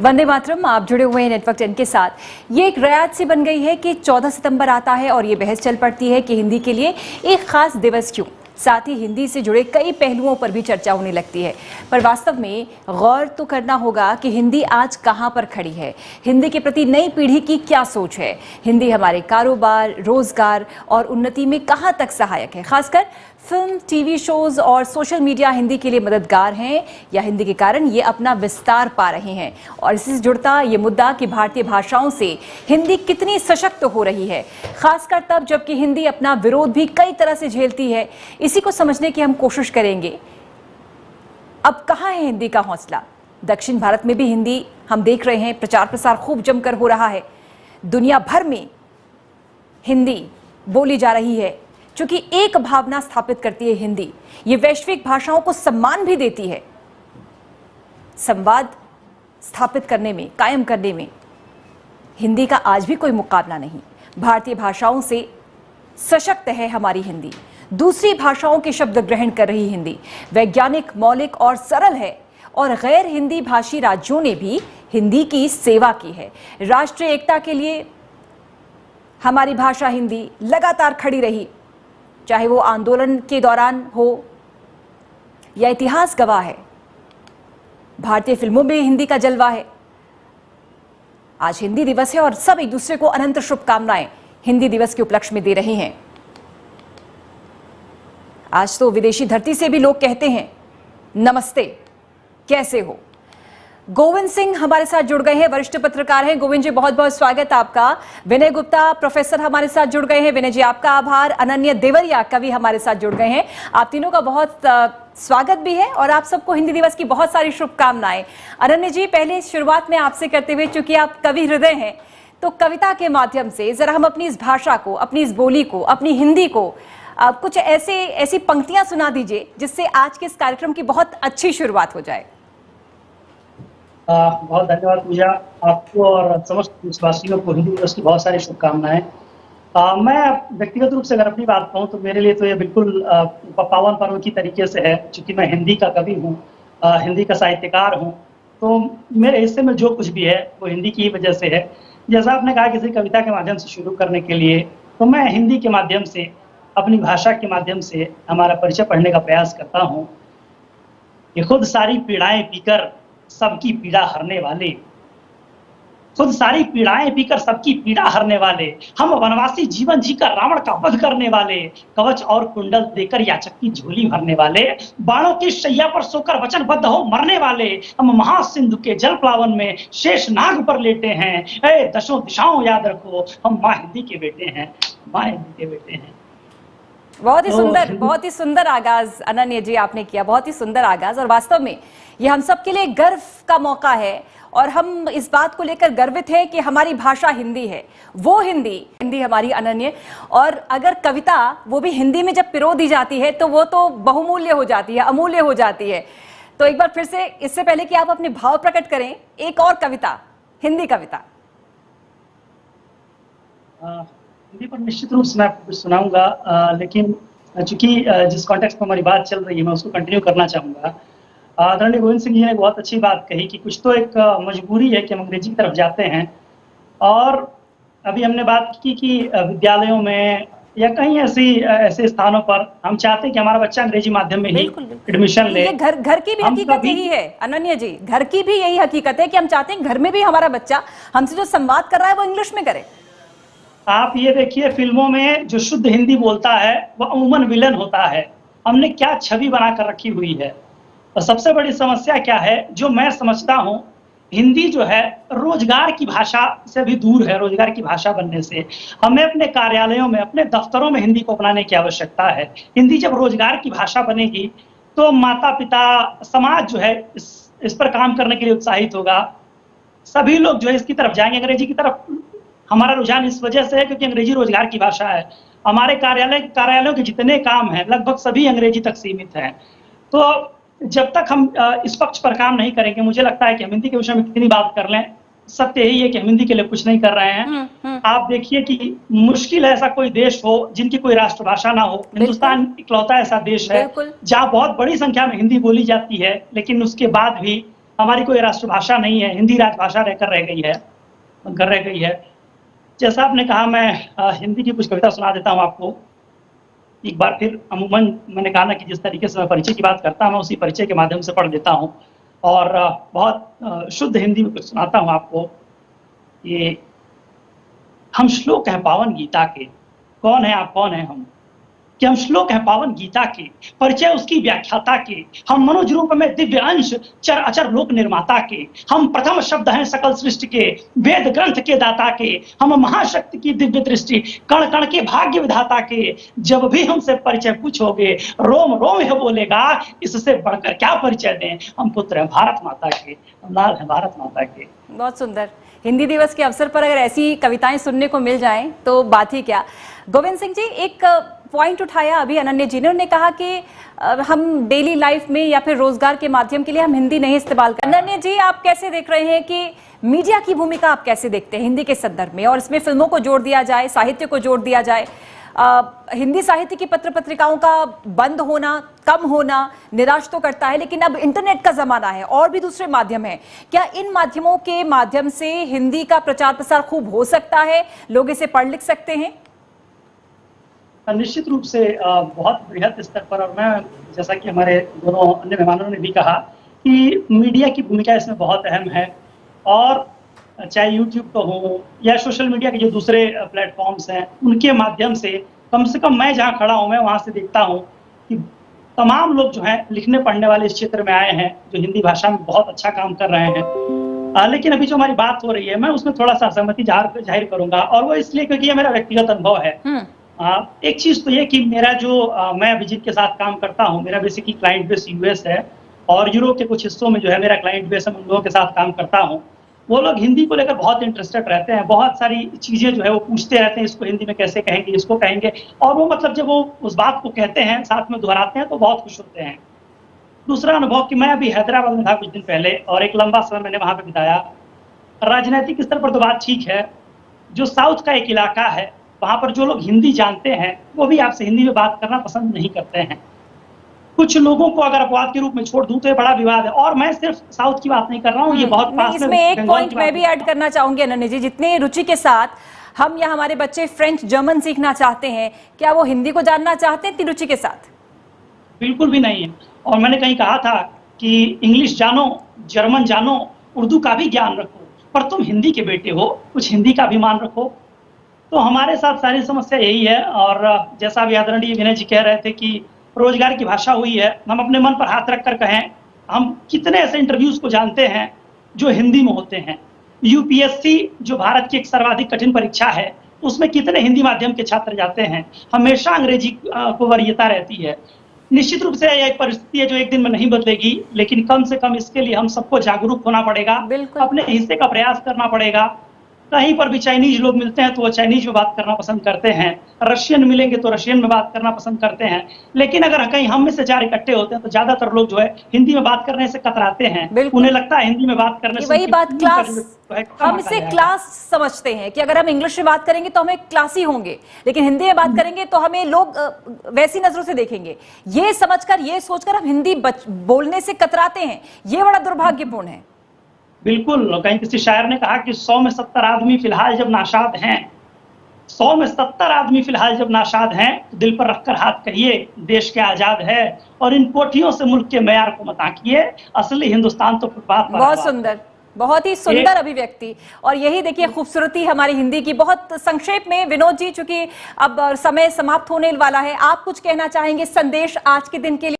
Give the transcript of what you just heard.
वंदे मातरम। आप जुड़े हुए हैं नेटवर्क 10 के साथ। ये एक रिवायत सी बन गई है कि 14 सितंबर आता है और ये बहस चल पड़ती है कि हिंदी के लिए एक खास दिवस क्यों। साथ ही हिंदी से जुड़े कई पहलुओं पर भी चर्चा होने लगती है। पर वास्तव में गौर तो करना होगा कि हिंदी आज कहां पर खड़ी है। हिंदी के प्रति नई पीढ़ी की क्या सोच है। हिंदी हमारे कारोबार, रोजगार और उन्नति में कहां तक सहायक है। खासकर फिल्म, टीवी शोज और सोशल मीडिया हिंदी के लिए मददगार हैं या हिंदी के कारण ये अपना विस्तार पा रहे हैं। और इसी से जुड़ता ये मुद्दा कि भारतीय भाषाओं से हिंदी कितनी सशक्त हो रही है, खासकर तब जबकि हिंदी अपना विरोध भी कई तरह से झेलती है। इसी को समझने की हम कोशिश करेंगे। अब कहाँ है हिंदी का हौसला। दक्षिण भारत में भी हिंदी हम देख रहे हैं प्रचार प्रसार खूब जमकर हो रहा है। दुनिया भर में हिंदी बोली जा रही है क्योंकि एक भावना स्थापित करती है हिंदी। ये वैश्विक भाषाओं को सम्मान भी देती है। संवाद स्थापित करने में, कायम करने में हिंदी का आज भी कोई मुकाबला नहीं। भारतीय भाषाओं से सशक्त है हमारी हिंदी। दूसरी भाषाओं के शब्द ग्रहण कर रही हिंदी वैज्ञानिक, मौलिक और सरल है। और गैर हिंदी भाषी राज्यों ने भी हिंदी की सेवा की है। राष्ट्रीय एकता के लिए हमारी भाषा हिंदी लगातार खड़ी रही, चाहे वो आंदोलन के दौरान हो या इतिहास गवाह है। भारतीय फिल्मों में हिंदी का जलवा है। आज हिंदी दिवस है और सब एक दूसरे को अनंत शुभकामनाएं हिंदी दिवस के उपलक्ष्य में दे रहे हैं। आज तो विदेशी धरती से भी लोग कहते हैं नमस्ते, कैसे हो। गोविंद सिंह हमारे साथ जुड़ गए हैं, वरिष्ठ पत्रकार हैं। गोविंद जी, बहुत बहुत स्वागत आपका। विनय गुप्ता प्रोफेसर हमारे साथ जुड़ गए हैं। विनय जी, आपका आभार। अनन्य देवरिया कवि हमारे साथ जुड़ गए हैं। आप तीनों का बहुत स्वागत भी है और आप सबको हिंदी दिवस की बहुत सारी शुभकामनाएं। अनन्य जी, पहले शुरुआत में आपसे करते हुए, चूंकि आप कवि हृदय हैं, तो कविता के माध्यम से जरा हम अपनी इस भाषा को, अपनी इस बोली को, अपनी हिंदी को कुछ ऐसी पंक्तियां सुना दीजिए जिससे आज के इस कार्यक्रम की बहुत अच्छी शुरुआत हो जाए। बहुत धन्यवाद पूजा, आपको और समस्त देशवासियों को हिंदी दिवस की बहुत सारी शुभकामनाएं। मैं व्यक्तिगत रूप से अगर अपनी बात कहूँ तो मेरे लिए तो ये बिल्कुल पावन पर्व की तरीके से है। चूंकि मैं हिंदी का कवि हूँ, हिंदी का साहित्यकार हूँ, तो मेरे हिस्से में जो कुछ भी है वो हिंदी की वजह से है। जैसा आपने कहा किसी कविता के माध्यम से शुरू करने के लिए, तो मैं हिंदी के माध्यम से, अपनी भाषा के माध्यम से हमारा परिचय पढ़ने का प्रयास करता हूँ कि खुद सारी पीड़ाएं पीकर सबकी पीड़ा हरने वाले, खुद सारी पीड़ाएं पीकर सबकी पीड़ा हरने वाले, हम वनवासी जीवन जीकर रावण का वध करने वाले, कवच और कुंडल देकर याचक की झोली भरने वाले, बाणों की शैया पर सोकर वचनबद्ध हो मरने वाले, हम महासिंधु के जल प्लावन में शेष नाग पर लेटे हैं। ए दशों दिशाओं याद रखो, हम माँ हिंदी के बेटे हैं, माँ हिंदी के बेटे हैं। बहुत ही सुंदर आगाज अनन्य जी आपने किया, बहुत ही सुंदर आगाज। और वास्तव में ये हम सब के लिए गर्व का मौका है और हम इस बात को लेकर गर्वित हैं कि हमारी भाषा हिंदी है। वो हिंदी हमारी अनन्य। और अगर कविता वो भी हिंदी में जब पिरो दी जाती है तो वो तो बहुमूल्य हो जाती है, अमूल्य हो जाती है। तो एक बार फिर से, इससे पहले कि आप अपने भाव प्रकट करें, एक और कविता, हिंदी कविता। हिंदी पर निश्चित रूप से मैं आपको कुछ सुनाऊंगा, लेकिन चूंकि जिस कॉन्टेक्स्ट पर हमारी बात चल रही है मैं उसको कंटिन्यू करना चाहूंगा। आदरणीय गोविंद सिंह जी ने बहुत अच्छी बात कही कि कुछ तो एक मजबूरी है कि हम अंग्रेजी की तरफ जाते हैं। और अभी हमने बात की कि विद्यालयों में या कहीं ऐसे स्थानों पर हम चाहते हैं कि हमारा बच्चा अंग्रेजी माध्यम में ही एडमिशन ले। घर की भी हकीकत यही है अनन्य जी, घर की भी यही हकीकत है कि हम चाहते हैं घर में भी हमारा बच्चा हमसे जो संवाद कर रहा है वो इंग्लिश में करे। आप ये देखिए, फिल्मों में जो शुद्ध हिंदी बोलता है वो अमूमन विलन होता है। हमने क्या छवि बनाकर रखी हुई है। और सबसे बड़ी समस्या क्या है, जो मैं समझता हूँ, हिंदी जो है रोजगार की भाषा से भी दूर है। रोजगार की भाषा बनने से हमें अपने कार्यालयों में, अपने दफ्तरों में हिंदी को अपनाने की आवश्यकता है। हिंदी जब रोजगार की भाषा बनेगी तो माता पिता, समाज जो है इस पर काम करने के लिए उत्साहित होगा। सभी लोग जो है इसकी तरफ जाएंगे। अंग्रेजी की तरफ हमारा रुझान इस वजह से है क्योंकि अंग्रेजी रोजगार की भाषा है। हमारे कार्यालयों के जितने काम हैं लगभग सभी अंग्रेजी तक सीमित हैं। तो जब तक हम इस पक्ष पर काम नहीं करेंगे, मुझे लगता है कि हम हिंदी के विषय में कितनी बात कर लें, सत्य यही है कि हम हिंदी के लिए कुछ नहीं कर रहे हैं। आप देखिए कि मुश्किल है ऐसा कोई देश हो जिनकी कोई राष्ट्रभाषा ना हो। हिंदुस्तान इकलौता ऐसा देश है जहाँ बहुत बड़ी संख्या में हिंदी बोली जाती है, लेकिन उसके बाद भी हमारी कोई राष्ट्रभाषा नहीं है, हिंदी राजभाषा बनकर रह गई है। जैसा आपने कहा, मैं हिंदी की कुछ कविता सुना देता हूँ आपको एक बार फिर। अमूमन मैंने कहा ना कि जिस तरीके से मैं परिचय की बात करता हूँ, मैं उसी परिचय के माध्यम से पढ़ देता हूँ और बहुत शुद्ध हिंदी में कुछ सुनाता हूँ आपको। कि हम श्लोक हैं पावन गीता के, कौन है आप कौन है हम, कि हम श्लोक हैं पावन गीता के, परिचय उसकी व्याख्याता के, हम मनुज रूप में दिव्य अंश चर अचर लोक निर्माता के, हम प्रथम शब्द हैं सकल सृष्टि के, वेद ग्रंथ के दाता के, हम महाशक्ति की दिव्य दृष्टि, कण कण के भाग्य विधाता के। जब भी हमसे परिचय पूछोगे, रोम रोम है बोलेगा, इससे बढ़कर क्या परिचय दें, हम पुत्र हैं भारत माता के, हम लाल हैं भारत माता के। बहुत सुंदर। हिंदी दिवस के अवसर पर अगर ऐसी कविताएं सुनने को मिल जाएं तो बात ही क्या। गोविंद सिंह जी, एक पॉइंट उठाया अभी अनन्या जी ने, उन्होंने कहा कि हम डेली लाइफ में या फिर रोजगार के माध्यम के लिए हम हिंदी नहीं इस्तेमाल कर। अनन्या जी, आप कैसे देख रहे हैं कि मीडिया की भूमिका आप कैसे देखते हैं हिंदी के संदर्भ में, और इसमें फिल्मों को जोड़ दिया जाए, साहित्य को जोड़ दिया जाए? हिंदी साहित्य की पत्र पत्रिकाओं का बंद होना, कम होना निराश तो करता है, लेकिन अब इंटरनेट का जमाना है और भी दूसरे माध्यम हैं। क्या इन माध्यमों के माध्यम से हिंदी का प्रचार प्रसार खूब हो सकता है, लोग इसे पढ़ लिख सकते हैं? निश्चित रूप से बहुत बृहद स्तर पर, और मैं जैसा कि हमारे दोनों अन्य मेहमानों ने भी कहा कि मीडिया की भूमिका इसमें बहुत अहम है। और चाहे यूट्यूब का हो या सोशल मीडिया के जो दूसरे प्लेटफॉर्म्स हैं, उनके माध्यम से कम मैं जहाँ खड़ा हूँ, मैं वहाँ से देखता हूँ कि तमाम लोग जो हैं लिखने पढ़ने वाले इस क्षेत्र में आए हैं, जो हिंदी भाषा में बहुत अच्छा काम कर रहे हैं। लेकिन अभी जो हमारी बात हो रही है, मैं उसमें थोड़ा सा असहमति जाहिर करूंगा, और वो इसलिए क्योंकि ये मेरा व्यक्तिगत अनुभव है। एक चीज तो ये कि मेरा जो मैं अभिजीत के साथ काम करता हूँ, मेरा बेसिकली क्लाइंट बेस यूएस है, और यूरोप के कुछ हिस्सों में जो है मेरा क्लाइंट बेस है, उन लोगों के साथ काम करता हूँ। वो लोग हिंदी को लेकर बहुत इंटरेस्टेड रहते हैं, बहुत सारी चीजें जो है वो पूछते रहते हैं, इसको हिंदी में कैसे कहेंगे, इसको कहेंगे, और वो मतलब जब वो उस बात को कहते हैं, साथ में दोहराते हैं, तो बहुत खुश होते हैं। दूसरा अनुभव कि मैं अभी हैदराबाद में था कुछ दिन पहले, और एक लंबा समय मैंने वहां पर बिताया। राजनीतिक स्तर पर तो बात ठीक है, जो साउथ का एक इलाका है, वहां पर जो लोग हिंदी जानते हैं वो भी आपसे हिंदी में बात करना पसंद नहीं करते हैं। कुछ लोगों को अगर अपवाद के रूप में छोड़ दूं तो ये बड़ा विवाद है, और मैं सिर्फ साउथ की बात नहीं कर रहा हूँ, ये बहुत पास में। इसमें एक पॉइंट मैं भी ऐड करना चाहूंगी अनन्या जी, जितने रुचि के साथ हम या हमारे बच्चे फ्रेंच जर्मन सीखना चाहते हैं, क्या वो हिंदी को जानना चाहते हैं इतनी रुचि के साथ? बिल्कुल भी नहीं है। और मैंने कहीं कहा था कि इंग्लिश जानो, जर्मन जानो, उर्दू का भी ज्ञान रखो, पर तुम हिंदी के बेटे हो, कुछ हिंदी का अभिमान रखो। तो हमारे साथ सारी समस्या यही है। और जैसा भी आदरणीय विनय जी कह रहे थे कि रोजगार की भाषा हुई है, हम अपने मन पर हाथ रखकर कहें, हम कितने ऐसे इंटरव्यूज को जानते हैं जो हिंदी में होते हैं। यूपीएससी जो भारत की एक सर्वाधिक कठिन परीक्षा है, उसमें कितने हिंदी माध्यम के छात्र जाते हैं, हमेशा अंग्रेजी को वरीयता रहती है। निश्चित रूप से यह एक परिस्थिति है जो एक दिन में नहीं बदलेगी, लेकिन कम से कम इसके लिए हम सबको जागरूक होना पड़ेगा, अपने हिस्से का प्रयास करना पड़ेगा। कहीं पर भी चाइनीज लोग मिलते हैं तो वो चाइनीज में बात करना पसंद करते हैं, रशियन मिलेंगे तो रशियन में बात करना पसंद करते हैं, लेकिन अगर कहीं हम में से चार इकट्ठे होते हैं तो ज्यादातर लोग जो है हिंदी में बात करने से कतराते हैं। उन्हें लगता है हिंदी में बात करने से वही बात हम इसे क्लास समझते हैं कि अगर हम इंग्लिश में बात करेंगे तो हमें क्लासी होंगे, लेकिन हिंदी में बात करेंगे तो हमें लोग वैसी नजरों से देखेंगे। ये समझकर, ये सोचकर हम हिंदी बोलने से कतराते हैं, ये बड़ा दुर्भाग्यपूर्ण है। बिल्कुल, कहीं किसी शायर ने कहा कि 100 में 70 आदमी फिलहाल जब नाशाद हैं, 100 में 70 आदमी फिलहाल जब नाशाद हैं, तो दिल पर रखकर हाथ कहिए देश के आजाद है, और इन कोठियों से मुल्क के मेयार को मत आंकिए, असली हिंदुस्तान तो फुटपाथ पर। बहुत सुंदर, बहुत ही सुंदर अभिव्यक्ति। और यही देखिए खूबसूरती हमारी हिंदी की। बहुत संक्षेप में विनोद जी, चूंकि अब समय समाप्त होने वाला है, आप कुछ कहना चाहेंगे संदेश आज के दिन के लिए?